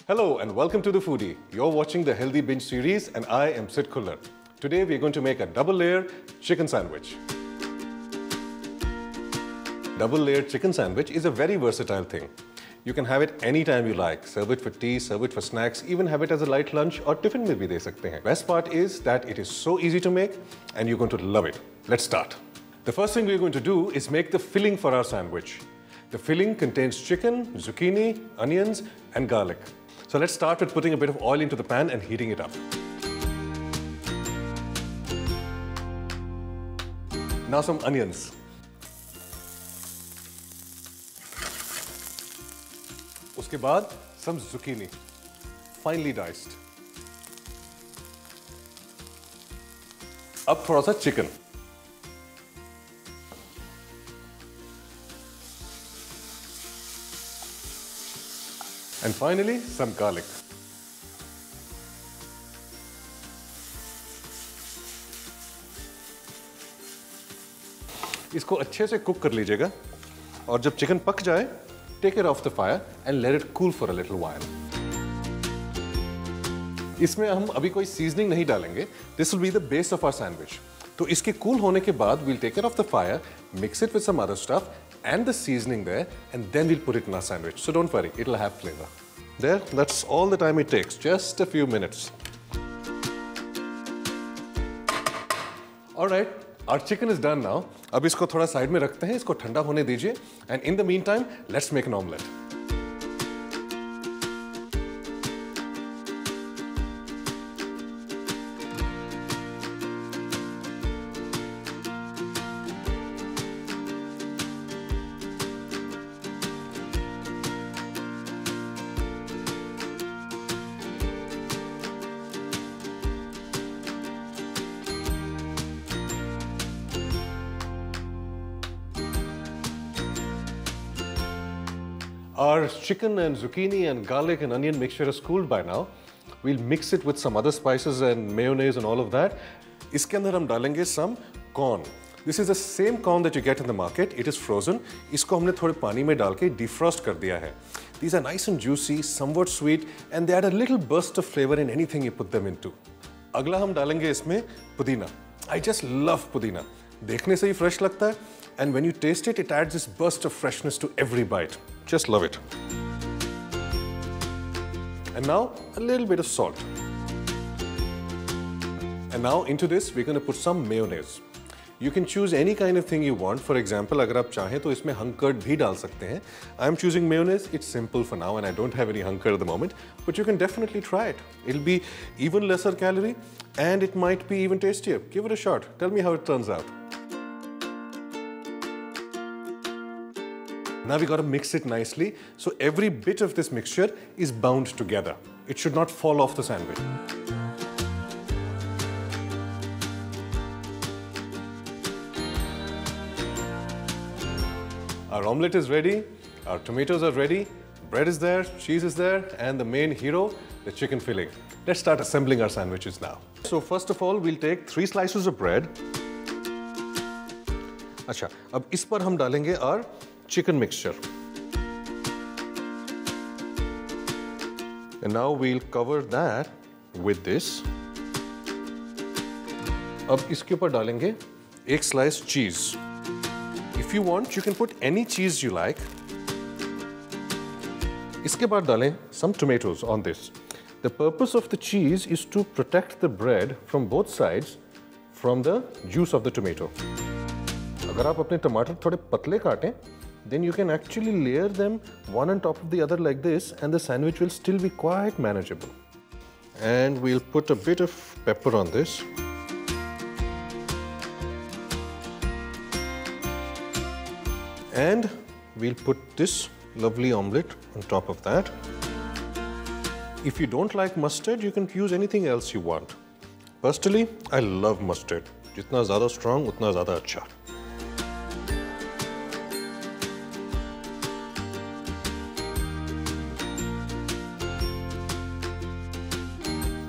Hello and welcome to The Foodie. You're watching the Healthy Binge series and I am Sid Khullar. Today we're going to make a double layer chicken sandwich. Double layered chicken sandwich is a very versatile thing. You can have it anytime you like. Serve it for tea, serve it for snacks, even have it as a light lunch or tiffin mein bhi de sakte hain. Best part is that it is so easy to make and you're going to love it. Let's start. The first thing we're going to do is make the filling for our sandwich. The filling contains chicken, zucchini, onions and garlic. So let's start with putting a bit of oil into the pan and heating it up. Now some onions. उसके बाद some zucchini, finely diced. अब थोड़ा सा chicken. And finally, some garlic. इसको अच्छे से cook कर लीजिएगा और जब चिकन पक जाए, take it off the fire and let it cool for a little while. इसमें हम अभी कोई seasoning नहीं डालेंगे. This will be the base of our sandwich. तो इसके cool होने के बाद we'll take it off the fire, mix it with some other stuff and the seasoning there, and then we'll put it in our sandwich. So don't worry, it'll have flavor. There, that's all the time it takes, just a few minutes. All right, our chicken is done now. अब इसको थोड़ा side में रखते हैं, इसको ठंडा होने दीजिए. And in the meantime, let's make an omelette. Our chicken and zucchini and garlic and onion mixture is cooled by now. We'll mix it with some other spices and mayonnaise and all of that. इसके अंदर हम डालेंगे some corn. This is the same corn that you get in the market. It is frozen. इसको हमने थोड़े पानी में डाल के defrost कर दिया है. These are nice and juicy, somewhat sweet, and they add a little burst of flavor in anything you put them into. अगला हम डालेंगे इसमें पुदीना. I just love पुदीना. देखने से ही fresh लगता है, and when you taste it, it adds this burst of freshness to every bite. Just love it. And now, a little bit of salt. And now into this, we're going to put some mayonnaise. You can choose any kind of thing you want. For example, अगर आप चाहें तो इसमें hung curd भी डाल सकते हैं. I'm choosing mayonnaise. It's simple for now and I don't have any hung curd at the moment. But you can definitely try it. It'll be even lesser calorie and it might be even tastier. Give it a shot. Tell me how it turns out. Now we got to mix it nicely, so every bit of this mixture is bound together. It should not fall off the sandwich. Our omelette is ready, our tomatoes are ready, bread is there, cheese is there, and the main hero, the chicken filling. Let's start assembling our sandwiches now. So first of all, we'll take 3 slices of bread. अच्छा, अब इस पर हम डालेंगे our chicken mixture. And now we'll cover that with this. अब इसके ऊपर डालेंगे 1 slice cheese. If you want, you can put any cheese you like. इसके बाद डालें some tomatoes on this. The purpose of the cheese is to protect the bread from both sides from the juice of the tomato. अगर आप अपने टमाटर थोड़े पतले काटें, then you can actually layer them one on top of the other like this and the sandwich will still be quite manageable. And we'll put a bit of pepper on this. And we'll put this lovely omelette on top of that. If you don't like mustard, you can use anything else you want. Personally, I love mustard. जितना ज़्यादा strong, उतना ज़्यादा अच्छा.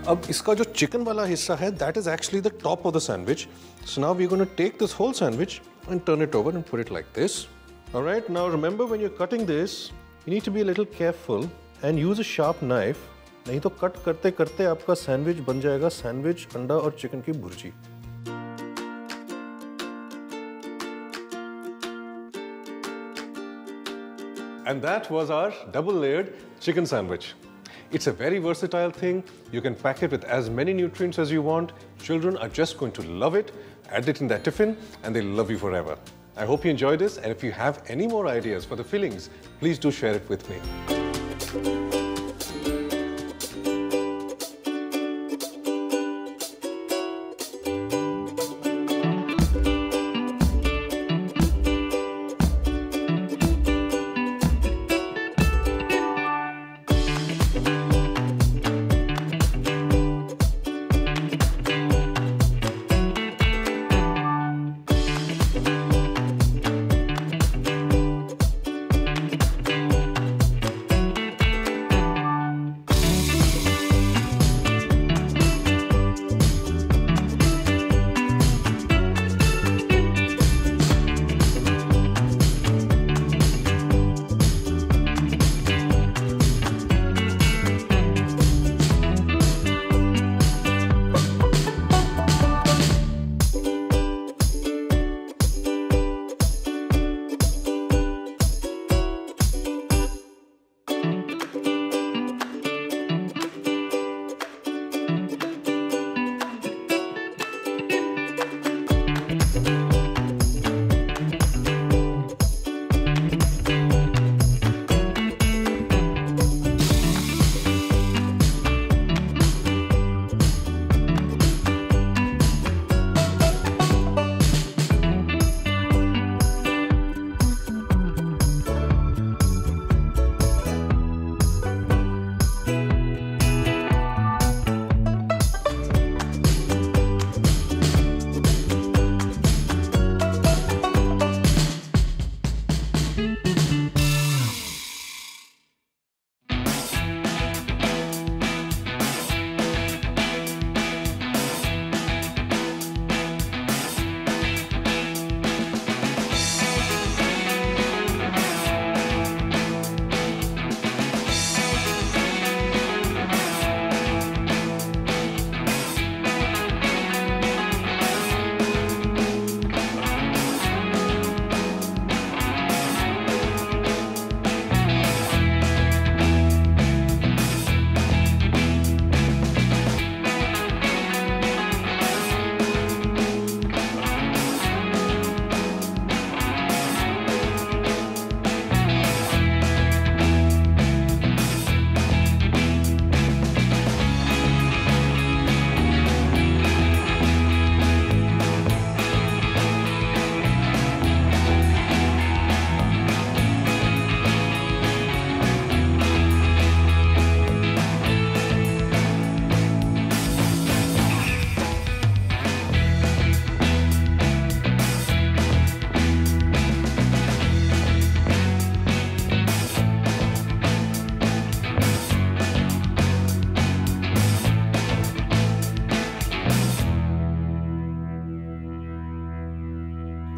अब इसका जो chicken वाला हिस्सा है, that is actually the top of the sandwich. So now we're going to take this whole sandwich and turn it over and put it like this. All right, now remember when you're cutting this, you need to be a little careful and use a sharp knife, नहीं तो cut करते करते आपका sandwich बन जाएगा sandwich अंडा और chicken की bhurji. And that was our double-layered chicken sandwich. It's a very versatile thing. You can pack it with as many nutrients as you want. Children are just going to love it. Add it in their tiffin and they'll love you forever. I hope you enjoyed this, and if you have any more ideas for the fillings, please do share it with me.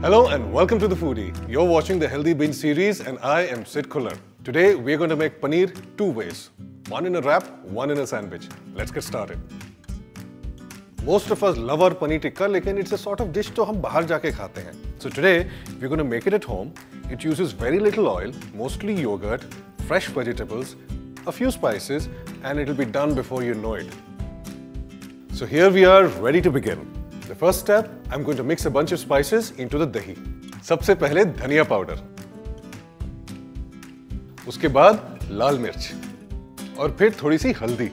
Hello and welcome to The Foodie. You're watching the Healthy Binge series and I am Sid Khullar. Today we're going to make paneer two ways. One in a wrap, one in a sandwich. Let's get started. Most of us love our paneer tikka, lekin it's a sort of dish to hum bahar jaake khate hain. So today we're going to make it at home. It uses very little oil, mostly yogurt, fresh vegetables, a few spices, and it'll be done before you know it. So here we are, ready to begin. The first step, I'm going to mix a bunch of spices into the dahi. सबसे पहले धनिया powder, उसके बाद लाल मिर्च और फिर थोड़ी सी हल्दी,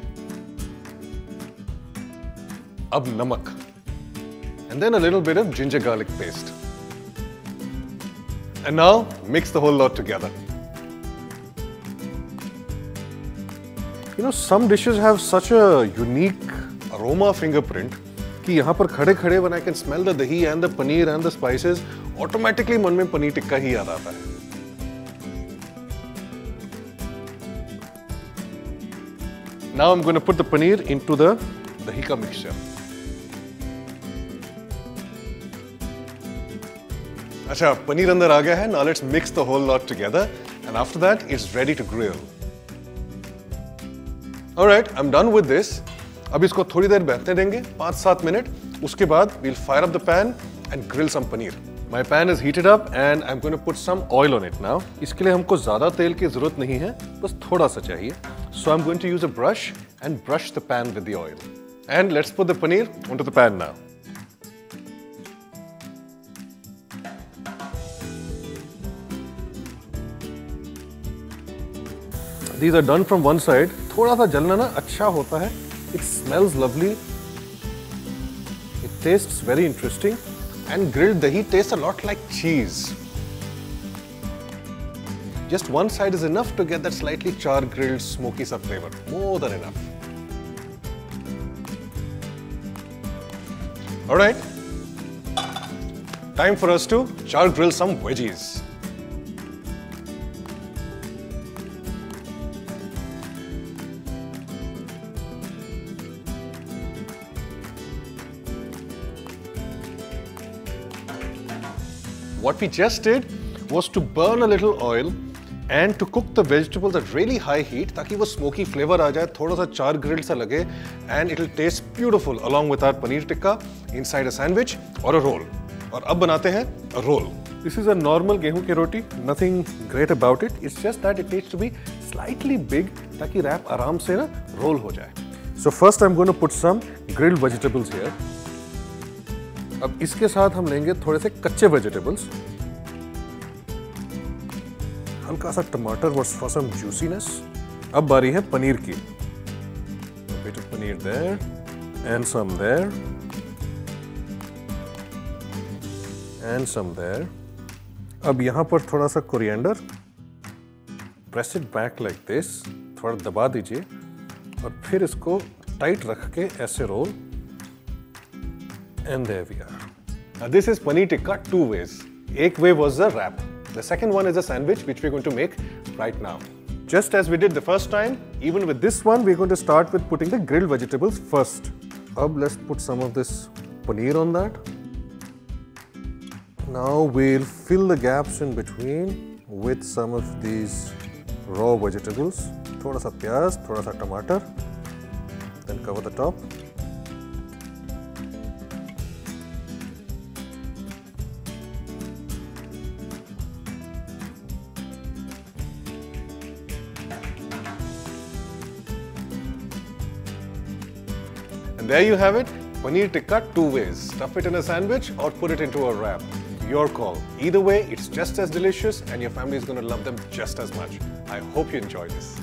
अब नमक, and then a little bit of ginger garlic paste. And now mix the whole lot together. You know, some dishes have such a unique aroma fingerprint कि यहाँ पर खड़े-खड़े when I can smell the dahi and the paneer and the spices, automatically मन में पनीर टिक्का ही याद आता है. Now I'm going to put the paneer into the dahi ka mixture. अच्छा, पनीर अंदर आ गया है. Now let's mix the whole lot together, and after that it's ready to grill. Alright, I'm done with this. अब इसको थोड़ी देर बैठने देंगे, 5-7 minute. उसके बाद we'll fire up the pan and grill some paneer. My pan is heated up and I'm going to put some oil on it now. इसके लिए हमको ज़्यादा तेल की ज़रूरत नहीं है, बस थोड़ा सा चाहिए. So I'm going to use a brush and brush the pan with the oil. And let's put the paneer onto the pan now. These are done from one side. थोड़ा सा जलना ना अच्छा होता है. It smells lovely. It tastes very interesting. And grilled dahi tastes a lot like cheese. Just one side is enough to get that slightly char grilled smoky sa flavor. More than enough. Alright. Time for us to char grill some veggies. What we just did was to burn a little oil and to cook the vegetables at really high heat ताकि वो smoky flavor आ जाए, थोड़ा सा char grilled सा लगे, and it'll taste beautiful along with our paneer tikka inside a sandwich or a roll. और अब बनाते हैं a roll. This is a normal गेहूं की रोटी, nothing great about it. It's just that it needs to be slightly big ताकि wrap आराम से ना roll हो जाए. So first I'm going to put some grilled vegetables here. अब इसके साथ हम लेंगे थोड़े से कच्चे वेजिटेबल्स, हल्का सा टमाटर फॉर सम जूसीनेस. अब बारी है पनीर की. A bit of paneer there and some there and some there. अब यहाँ पर थोड़ा सा coriander. Press it back like this. थोड़ा दबा दीजिए और फिर इसको टाइट रख के ऐसे role. And there we are. Now this is paneer tikka two ways. Ek way was the wrap. The second one is a sandwich which we're going to make right now. Just as we did the first time, even with this one, we're going to start with putting the grilled vegetables first. Ab let's put some of this paneer on that. Now we'll fill the gaps in between with some of these raw vegetables. Thoda sa pyaz, thoda sa tomato. Then cover the top. And there you have it, paneer tikka two ways. Stuff it in a sandwich or put it into a wrap. Your call. Either way, it's just as delicious and your family is going to love them just as much. I hope you enjoy this.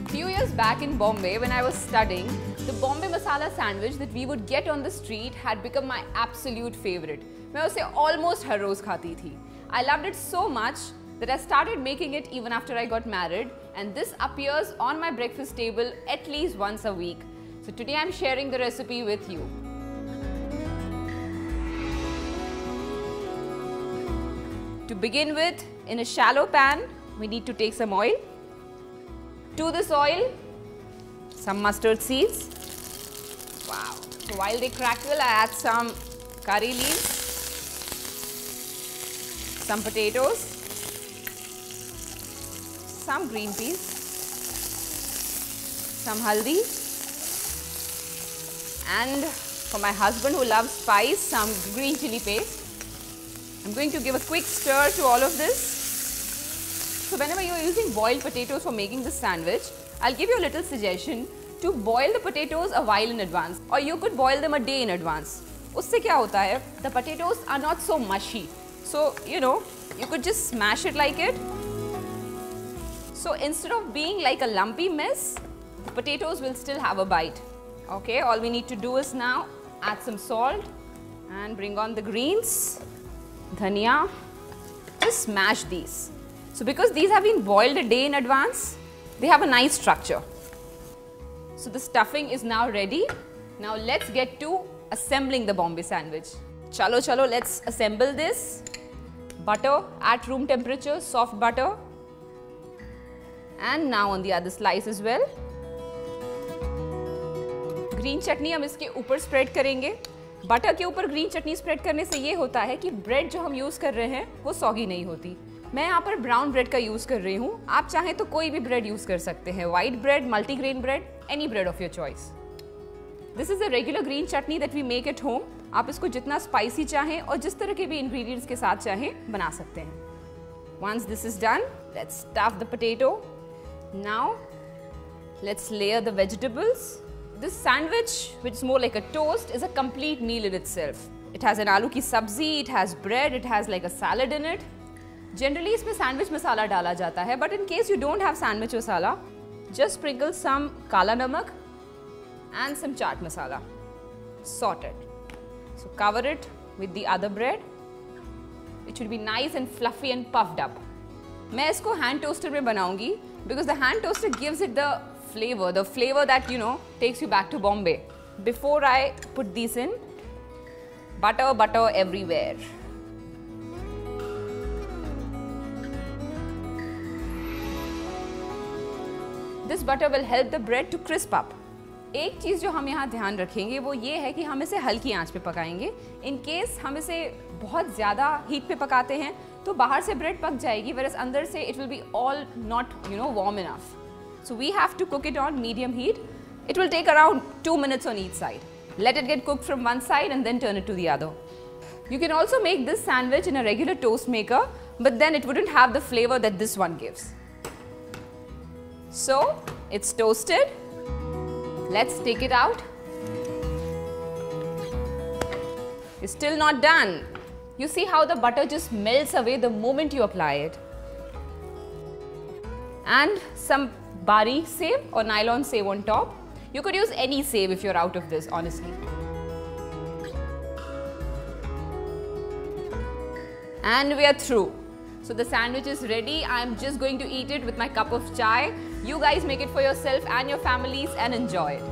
Few years back in Bombay, when I was studying, the Bombay masala sandwich that we would get on the street had become my absolute favorite. मैं उसे almost हर रोज खाती थी. I loved it so much that I started making it even after I got married, and this appears on my breakfast table at least once a week. So today I'm sharing the recipe with you. To begin with, in a shallow pan, we need to take some oil. To this oil, some mustard seeds. Wow. So while they crackle, I add some curry leaves, some potatoes, some green peas, some haldi, and for my husband who loves spice, some green chili paste. I'm going to give a quick stir to all of this. So whenever you're using boiled potatoes for making this sandwich, I'll give you a little suggestion to boil the potatoes a while in advance, or you could boil them a day in advance. Usse kya hota hai, the potatoes are not so mushy. So, you know, you could just smash it like it. So instead of being like a lumpy mess, the potatoes will still have a bite. Okay, all we need to do is now add some salt and bring on the greens, dhania. Just smash these. So because these have been boiled a day in advance, they have a nice structure. So the stuffing is now ready. Now let's get to assembling the Bombay sandwich. Chalo chalo, let's assemble this. Butter at room temperature, soft butter. And now on the other slice as well. Green chutney हम इसके ऊपर spread करेंगे. Butter के ऊपर green चटनी spread करने से ये होता है कि ब्रेड जो हम यूज़ कर रहे हैं वो सॉगी नहीं होती. मैं यहाँ पर ब्राउन ब्रेड का यूज़ कर रही हूँ. आप चाहें तो कोई भी ब्रेड यूज़ कर सकते हैं. White bread, multigrain bread, any bread of your choice. This is a regular green chutney that we make at home. आप इसको जितना spicy चाहें और जिस तरह के भी ingredients के साथ चाहें बना सकते हैं. Once this is done, let's stuff the potato. Now, let's layer the vegetables. This sandwich, which is more like a toast, is a complete meal in itself. It has an aloo ki sabzi, it has bread, it has like a salad in it. Generally, इसमें sandwich masala डाला जाता है, but in case you don't have sandwich masala, just sprinkle some kala namak and some chaat masala, sorted. So cover it with the other bread. It should be nice and fluffy and puffed up. मैं इसको hand toaster में बनाऊंगी because the hand toaster gives it the flavor that takes you back to Bombay. Before I put these in, butter everywhere. This butter will help the bread to crisp up. एक चीज़ जो हम यहाँ ध्यान रखेंगे वो ये है कि हम इसे हल्की आंच पे पकाएंगे. In case हम इसे बहुत ज़्यादा हीट पे पकाते हैं तो बाहर से ब्रेड पक जाएगी, whereas अंदर से it will be all not warm enough. So we have to cook it on medium heat. It will take around 2 minutes on each side. Let it get cooked from one side and then turn it to the other. You can also make this sandwich in a regular toast maker, but then it wouldn't have the flavor that this one gives. So it's toasted. Let's take it out. It's still not done. You see how the butter just melts away the moment you apply it. And some bari save or nylon save on top. You could use any save if you're out of this, honestly. And we are through. So the sandwich is ready. I'm just going to eat it with my cup of chai. You guys make it for yourself and your families and enjoy it.